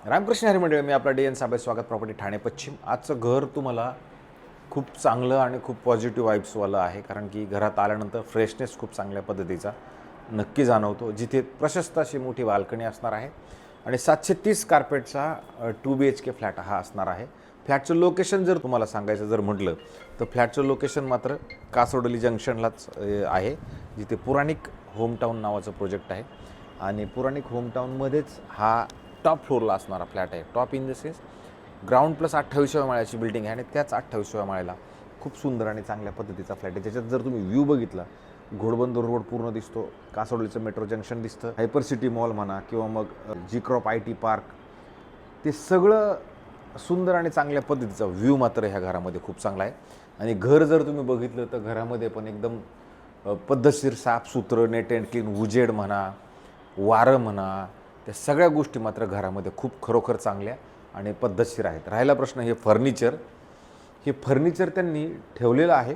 रामकृष्ण हरी मंडळी, मी आपला DN साबळे, स्वागत प्रॉपर्टी ठाणे पश्चिम. आजचं घर तुम्हाला खूप चांगलं आणि खूप पॉझिटिव्ह वाईब्सवालं आहे, कारण की घरात आल्यानंतर फ्रेशनेस खूप चांगल्या पद्धतीचा नक्की जाणवतो. जिथे प्रशस्त अशी मोठी बाल्कनी असणार आहे आणि 730 कार्पेटचा 2 BHK फ्लॅट हा असणार आहे. फ्लॅटचं लोकेशन जर तुम्हाला सांगायचं जर म्हटलं तर फ्लॅटचं लोकेशन मात्र कासोडली जंक्शनलाच आहे, जिथे पुराणिक होमटाऊन नावाचं प्रोजेक्ट आहे आणि पुराणिक होमटाऊनमध्येच हा टॉप फ्लोअरला असणारा फ्लॅट आहे. Top in the sense ground plus 28व्या माळ्याची बिल्डिंग आहे आणि त्याच 28व्या माळ्याला खूप सुंदर आणि चांगल्या पद्धतीचा फ्लॅट आहे. त्याच्यात जर तुम्ही व्ह्यू बघितला, घोडबंदर रोड पूर्ण दिसतो, कासोडलीचं मेट्रो जंक्शन दिसतं, हायपर सिटी मॉल म्हणा किंवा मग G-Crop IT पार्क, ते सगळं सुंदर आणि चांगल्या पद्धतीचा व्ह्यू मात्र ह्या घरामध्ये खूप चांगला आहे. आणि घर जर तुम्ही बघितलं तर घरामध्ये पण एकदम पद्धतशीर साफसूत्र, नेट अँड क्लीन, उजेड म्हणा, वारं म्हणा, त्या सगळ्या गोष्टी मात्र घरामध्ये खूप खरोखर चांगल्या आणि पद्धतशीर आहेत. राहिला प्रश्न हे फर्निचर त्यांनी ठेवलेलं आहे,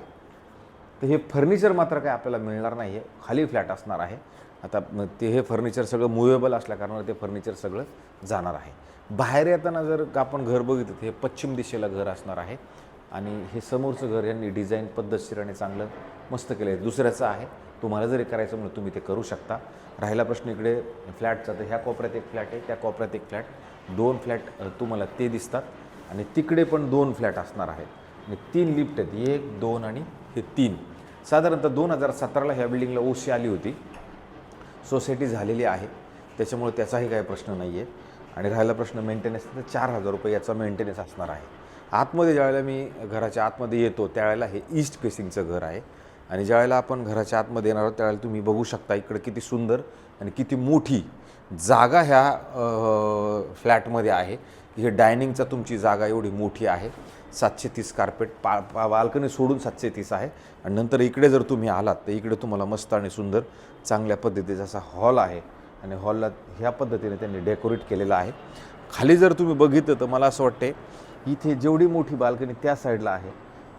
तर हे फर्निचर मात्र काय आपल्याला मिळणार नाही आहे. खाली फ्लॅट असणार आहे. आता हे फर्निचर सगळं मुवेबल असल्याकारणानं ते फर्निचर सगळं जाणार आहे. बाहेर येताना जर आपण घर बघितलं तर हे पश्चिम दिशेला घर असणार आहे आणि हे समोरचं घर यांनी डिझाईन पद्धतशीर आणि चांगलं मस्त केलं आहे. दुसऱ्याचं आहे, तुम्हाला जरी करायचं म्हणून तुम्ही ते करू शकता. राहिला प्रश्न इकडे फ्लॅटचा, तर ह्या कोपऱ्यात एक फ्लॅट आहे, त्या कोपऱ्यात एक फ्लॅट, 2 फ्लॅट तुम्हाला ते दिसतात आणि तिकडे पण 2 फ्लॅट असणार आहेत आणि 3 लिफ्ट आहेत, 1, 2 आणि हे 3. साधारणतः 2017ला ह्या बिल्डिंगला ओशी आली होती, सोसायटी झालेली आहे, त्याच्यामुळे त्याचाही काही प्रश्न नाही आहे. आणि राहिला प्रश्न मेंटेनन्स, तर 4,000 रुपये याचा मेंटेनन्स असणार आहे. आतमध्ये ज्यावेळेला मी घराच्या आतमध्ये येतो त्यावेळेला हे ईस्ट फेसिंगचं घर आहे आणि ज्यावेळेला आपण घराच्या आतमध्ये येणार आहोत त्यावेळेला तुम्ही बघू शकता इकडे किती सुंदर आणि किती मोठी जागा ह्या फ्लॅटमध्ये आहे. हे डायनिंगचा तुमची जागा एवढी मोठी आहे, 730 कार्पेट, बाल्कनी सोडून 730 आहे. आणि नंतर इकडे जर तुम्ही आलात तर इकडे तुम्हाला मस्त आणि सुंदर चांगल्या पद्धतीचा असा हॉल आहे आणि हॉलला ह्या पद्धतीने त्यांनी डेकोरेट केलेलं आहे. खाली जर तुम्ही बघितलं तर मला असं वाटते इथे जेवढी मोठी बाल्कनी त्या साईडला आहे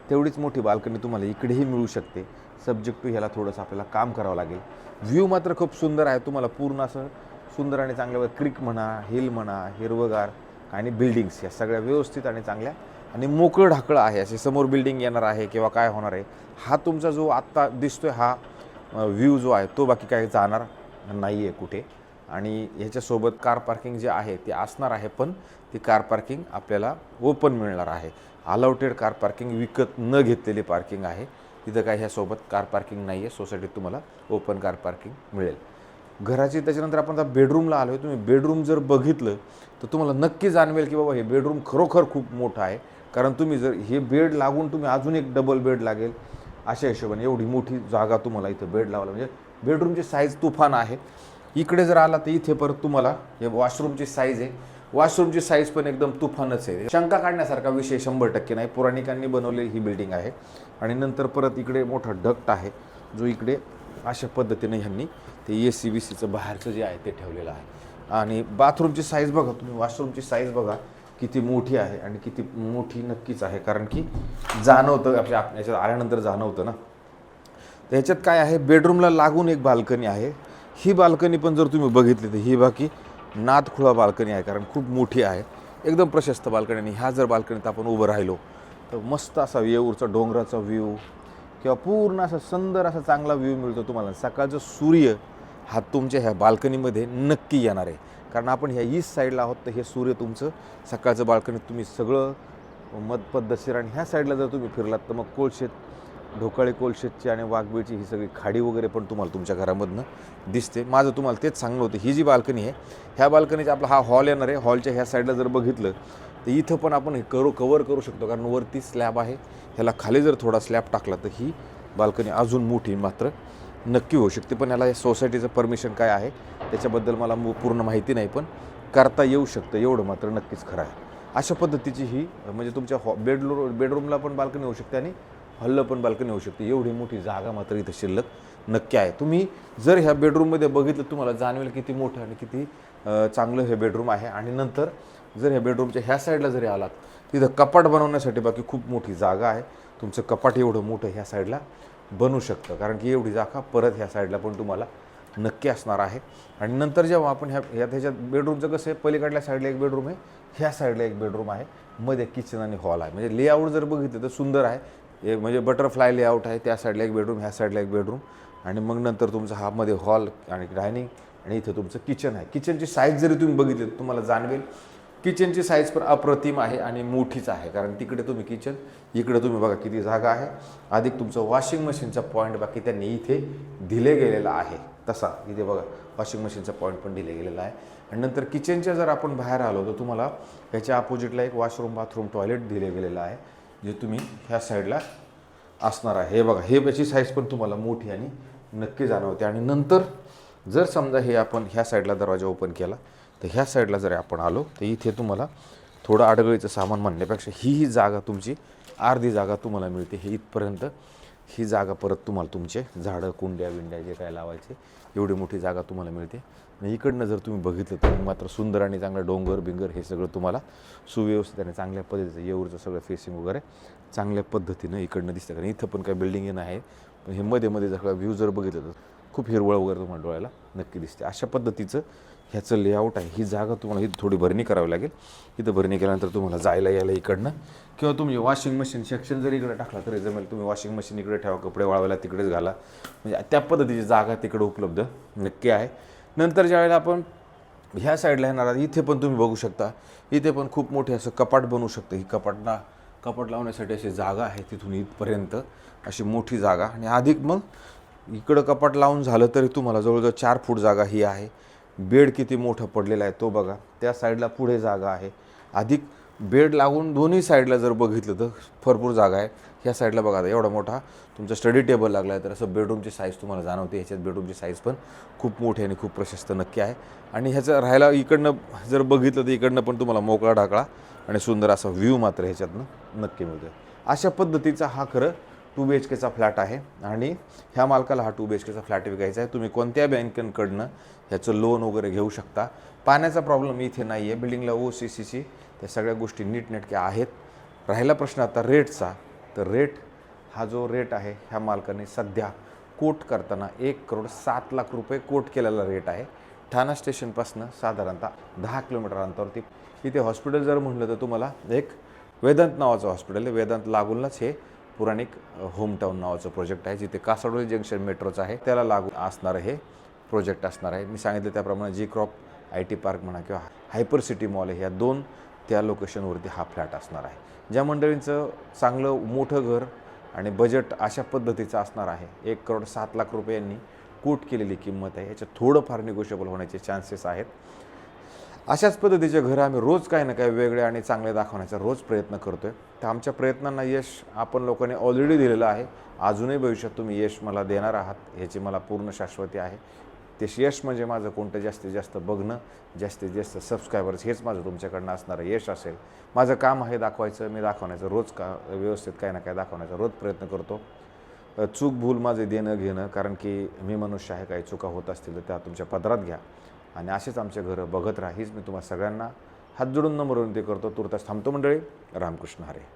तेवढीच मोठी बाल्कनी तुम्हाला इकडेही मिळू शकते. सब्जेक्ट टू ह्याला थोडंसं आपल्याला काम करावं लागेल. व्ह्यू मात्र खूप सुंदर आहे, तुम्हाला पूर्ण असं सुंदर आणि चांगल्या क्रिक म्हणा, हिल म्हणा, हिरवगार आणि बिल्डिंग्स या सगळ्या व्यवस्थित आणि चांगल्या आणि मोकळं ढाकळं आहे. असे समोर बिल्डिंग येणार आहे किंवा काय होणार आहे, हा तुमचा जो आत्ता दिसतोय हा व्ह्यू जो आहे तो बाकी काही जाणार नाही आहे कुठे. आणि ह्याच्यासोबत कार पार्किंग जे आहे ते असणार आहे, पण ती कार पार्किंग आपल्याला ओपन मिळणार आहे. अलाउटेड कार पार्किंग, विकत न घेतलेली पार्किंग आहे तिथं. काय ह्यासोबत कार पार्किंग नाही आहे, सोसायटीत तुम्हाला ओपन कार पार्किंग मिळेल घराची. त्याच्यानंतर आपण आता बेडरूमला आलो आहे. तुम्ही बेडरूम जर बघितलं तर तुम्हाला नक्की जाणवेल की बाबा हे बेडरूम खरोखर खूप मोठं आहे, कारण तुम्ही जर हे बेड लागून तुम्ही अजून एक डबल बेड लागेल अशा हिशोबाने एवढी मोठी जागा तुम्हाला इथं बेड लावला, म्हणजे बेडरूमची साईज तुफान आहे. इकडे जर आला तर इथे परत तुम्हाला हे वॉशरूमची साईज आहे, वॉशरूमची साईज पण एकदम तुफानच आहे. शंका काढण्यासारखा विषय 100% नाही, पुराणिकांनी बनवलेली ही बिल्डिंग आहे. आणि नंतर परत इकडे मोठा डक्ट आहे जो इकडे अशा पद्धतीने ह्यांनी ते AC-BCचं बाहेरचं जे आहे ते ठेवलेलं आहे. आणि बाथरूमची साईज बघा तुम्ही, वॉशरूमची साईज बघा किती मोठी आहे आणि किती मोठी नक्कीच आहे, कारण की जाणवतं याच्यात आल्यानंतर जाणवतं ना. तर ह्याच्यात काय आहे, बेडरूमला लागून एक बाल्कनी आहे. ही बाल्कनी पण जर तुम्ही बघितली तर ही बाकी नादखुळा बाल्कनी आहे, कारण खूप मोठी आहे, एकदम प्रशस्त बाल्कनी. आणि ह्या जर बाल्कनीत आपण उभं राहिलो तर मस्त असा येऊरचा डोंगराचा व्ह्यू किंवा पूर्ण असा सुंदर असा चांगला व्ह्यू मिळतो तुम्हाला. सकाळचं सूर्य हा तुमच्या ह्या बाल्कनीमध्ये नक्की येणार आहे, कारण आपण ह्या ईस्ट साईडला आहोत, तर हे सूर्य तुमचं सकाळचं बाल्कनीत तुम्ही सगळं पद्धतशीर. आणि ह्या साईडला जर तुम्ही फिरलात तर मग कोळशेत, ढोकाळे कोळशेतची आणि वाघबीळची ही सगळी खाडी वगैरे पण तुम्हाला तुमच्या घरामधनं दिसते. माझं तुम्हाला तेच सांगणं होतं, ही जी बाल्कनी आहे ह्या बाल्कनीचा आपला हा हॉल येणार आहे. हॉलच्या ह्या साईडला जर बघितलं तर इथं पण आपण हे कवर करू शकतो, कारण वरती स्लॅब आहे, ह्याला खाली जर थोडा स्लॅब टाकला तर ही बाल्कनी अजून मोठी मात्र नक्की होऊ शकते. पण याला सोसायटीचं परमिशन काय आहे त्याच्याबद्दल मला पूर्ण माहिती नाही, पण करता येऊ शकतं एवढं मात्र नक्कीच खरं आहे. अशा पद्धतीची ही म्हणजे तुमच्या बेडरूमला पण बाल्कनी होऊ शकते आणि हॉलला पण बाल्कनी होऊ शकते, एवढी मोठी जागा मात्र इथं शिल्लक नक्की आहे. तुम्ही जर ह्या बेडरूममध्ये बघितलं तुम्हाला जाणवेल किती मोठं आणि किती चांगलं हे बेडरूम आहे. आणि नंतर जर ह्या बेडरूमच्या ह्या साईडला जरी आलात तिथं कपाट बनवण्यासाठी बाकी खूप मोठी जागा आहे. तुमचं कपाट एवढं मोठं ह्या साईडला बनू शकतं, कारण की एवढी जागा परत ह्या साईडला पण तुम्हाला नक्की असणार आहे. आणि नंतर जेव्हा आपण ह्याच्यात बेडरूमचं कसं आहे, पलीकडल्या साईडला एक बेडरूम आहे, ह्या साईडला एक बेडरूम आहे, मध्ये किचन आणि हॉल आहे. म्हणजे लेआउट जर बघितलं तर सुंदर आहे. एक म्हणजे बटरफ्लाय लेआउट आहे. त्या साईडला एक बेडरूम, ह्या साईडला एक बेडरूम, आणि मग नंतर तुमचा हा मध्ये हॉल आणि डायनिंग, आणि इथं तुमचं किचन आहे. किचनची साईज जरी तुम्ही बघितली तर तुम्हाला जाणवेल किचनची साईज पण अप्रतिम आहे आणि मोठीच आहे. कारण तिकडे तुम्ही किचन, इकडे तुम्ही बघा किती जागा आहे. अधिक तुमचं वॉशिंग मशीनचा पॉईंट बाकी त्यांनी इथे दिले गेलेला आहे. तसा इथे बघा वॉशिंग मशीनचा पॉईंट पण दिले गेलेला आहे. आणि नंतर किचनच्या जर आपण बाहेर आलो तर तुम्हाला ह्याच्या अपोजिटला एक वॉशरूम, बाथरूम, टॉयलेट दिले गेलेलं आहे, जे तुम्ही ह्या साईडला असणार आहे. हे बघा, हे याची साईज पण तुम्हाला मोठी आणि नक्की जाणवते. आणि नंतर जर समजा हे आपण ह्या साईडला दरवाजा ओपन केला तर ह्या साईडला जर आपण आलो तर इथे तुम्हाला थोडं अडगळीचं सामान म्हणण्यापेक्षा ही जागा तुमची अर्धी जागा तुम्हाला मिळते. हे इथपर्यंत ही जागा परत तुम्हाला तुमचे झाडं, कुंड्या विंड्या जे काय लावायचे एवढी मोठी जागा तुम्हाला मिळते. आणि इकडनं जर तुम्ही बघितलं तर मात्र सुंदर आणि चांगलं डोंगर बिंगर हे सगळं तुम्हाला सुव्यवस्थित आणि चांगल्या पद्धतीचं येऊरचं सगळं फेसिंग वगैरे चांगल्या पद्धतीनं इकडनं दिसतं. कारण इथं पण काही बिल्डिंग नाही, पण हे मध्ये मध्ये सगळं व्ह्यू जर बघितलं तर खूप हिरवळ वगैरे तुम्हाला डोळ्याला नक्की दिसते. अशा पद्धतीचं ह्याचं लेआउट आहे. ही जागा तुम्हाला इथं थोडी भरणी करावी लागेल. इथं भरणी केल्यानंतर तुम्हाला जायला यायला इकडनं, किंवा तुम्ही वॉशिंग मशीन सेक्शन जरी इकडे टाकला तरी जमेल. तुम्ही वॉशिंग मशीन इकडे ठेवा, कपडे वाळवायला तिकडेच घाला, म्हणजे त्या पद्धतीची जागा तिकडे उपलब्ध नक्की आहे. नंतर ज्यावेळेला आपण ह्या साईडला येणार इथे पण तुम्ही बघू शकता, इथे पण खूप मोठे असं कपाट बनवू शकतं. ही कपाट लावण्यासाठी अशी जागा आहे, तिथून इथपर्यंत अशी मोठी जागा. आणि अधिक मग इकडं कपाट लावून झालं तरी तुम्हाला जवळजवळ 4 फूट जागा ही आहे. बेड किती मोठं पडलेलं आहे तो बघा. त्या साईडला पुढे जागा आहे. अधिक बेड लागून दोन्ही साईडला जर बघितलं तर भरपूर जागा आहे. ह्या साईडला बघा एवढा मोठा तुमचा स्टडी टेबल लागला आहे, तर असं बेडरूमची साईज तुम्हाला जाणवते. ह्याच्यात बेडरूमची साईज पण खूप मोठी आणि खूप प्रशस्त नक्की आहे. आणि ह्याचं राहायला इकडनं जर बघितलं तर इकडनं पण तुम्हाला मोकळा ढाकळा आणि सुंदर असा व्ह्यू मात्र ह्याच्यातनं नक्की मिळतो. अशा पद्धतीचा हा खरं 2 BHKचा फ्लॅट आहे. आणि ह्या मालकाला हा 2 BHKचा फ्लॅट विकायचा आहे. तुम्ही कोणत्या बँकेकडनं ह्याचं लोन वगैरे घेऊ शकता. पाण्याचा प्रॉब्लेम इथे नाही आहे. बिल्डिंगला OCCC त्या सगळ्या गोष्टी नीटनेटक्या आहेत. राहिला प्रश्न आता रेटचा, तर हा जो रेट आहे ह्या मालकाने सध्या कोट करताना 1,07,00,000 रुपये कोट केलेला रेट आहे. ठाणा स्टेशनपासून साधारणतः 10 किलोमीटर अंतरावरती. इथे हॉस्पिटल जर म्हटलं तर तुम्हाला एक वेदांत नावाचं हॉस्पिटल आहे. वेदांत लागूनच हे पुराणिक होमटाऊन नावाचं प्रोजेक्ट आहे, जिथे कासाडोली जंक्शन मेट्रोचं आहे त्याला लागू असणारं हे प्रोजेक्ट असणार आहे. मी सांगितलं त्याप्रमाणे G-Crop IT पार्क म्हणा किंवा हायपर सिटी मॉल आहे, ह्या 2 त्या लोकेशनवरती हा फ्लॅट असणार आहे. ज्या मंडळींचं चांगलं मोठं घर आणि बजेट अशा पद्धतीचं असणार आहे, 1,07,00,000 रुपये यांनी कोट केलेली किंमत आहे. याच्यात थोडंफार निगोशिएबल होण्याचे चान्सेस आहेत. अशाच पद्धतीचे घरं आम्ही रोज काही ना काही वेगळे आणि चांगले दाखवण्याचा रोज प्रयत्न करतो आहे. तर आमच्या प्रयत्नांना यश आपण लोकांनी ऑलरेडी दिलेलं आहे. अजूनही भविष्यात तुम्ही यश मला देणार आहात, ह्याची मला पूर्ण शाश्वती आहे. ते यश म्हणजे माझं कोणतं जास्तीत जास्त बघणं, जास्तीत जास्त सबस्क्रायबर्स, हेच माझं तुमच्याकडनं असणारं यश असेल. माझं काम आहे दाखवायचं, मी दाखवण्याचं रोज व्यवस्थित काही ना काही दाखवण्याचा रोज प्रयत्न करतो. चूक भूल माझे देणं घेणं, कारण की मी मनुष्य आहे, काही चुका होत असतील तर त्या तुमच्या पदरात घ्या आणि असेच आमचे घरं बघत राहा, हीच मी तुम्हाला सगळ्यांना हात जोडून नम्र विनंती करतो. तुर्तास थांबतो मंडळी. रामकृष्ण हरे.